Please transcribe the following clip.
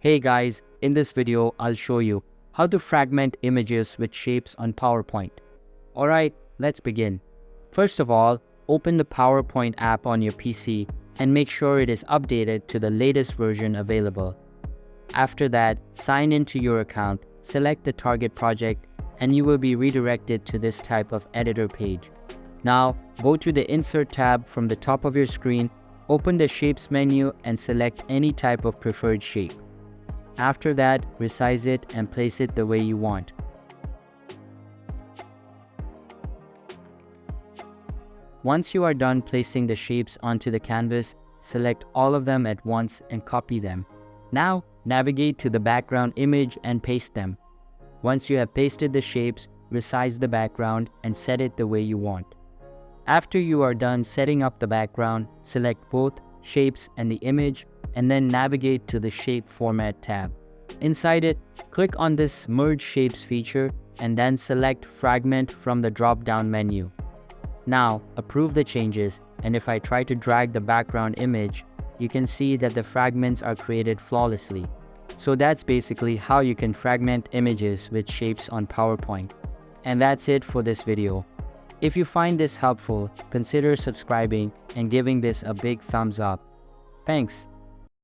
Hey guys, in this video, I'll show you how to fragment images with shapes on PowerPoint. Alright, let's begin. First of all, open the PowerPoint app on your PC and make sure it is updated to the latest version available. After that, sign into your account, select the target project, and you will be redirected to this type of editor page. Now, go to the Insert tab from the top of your screen, open the Shapes menu and select any type of preferred shape. After that, resize it and place it the way you want. Once you are done placing the shapes onto the canvas, select all of them at once and copy them. Now, navigate to the background image and paste them. Once you have pasted the shapes, resize the background and set it the way you want. After you are done setting up the background, select both shapes and the image and then navigate to the Shape Format tab. Inside it, click on this Merge Shapes feature and then select Fragment from the drop-down menu. Now, approve the changes, and if I try to drag the background image, you can see that the fragments are created flawlessly. So that's basically how you can fragment images with shapes on PowerPoint. And that's it for this video. If you find this helpful, consider subscribing and giving this a big thumbs up. Thanks.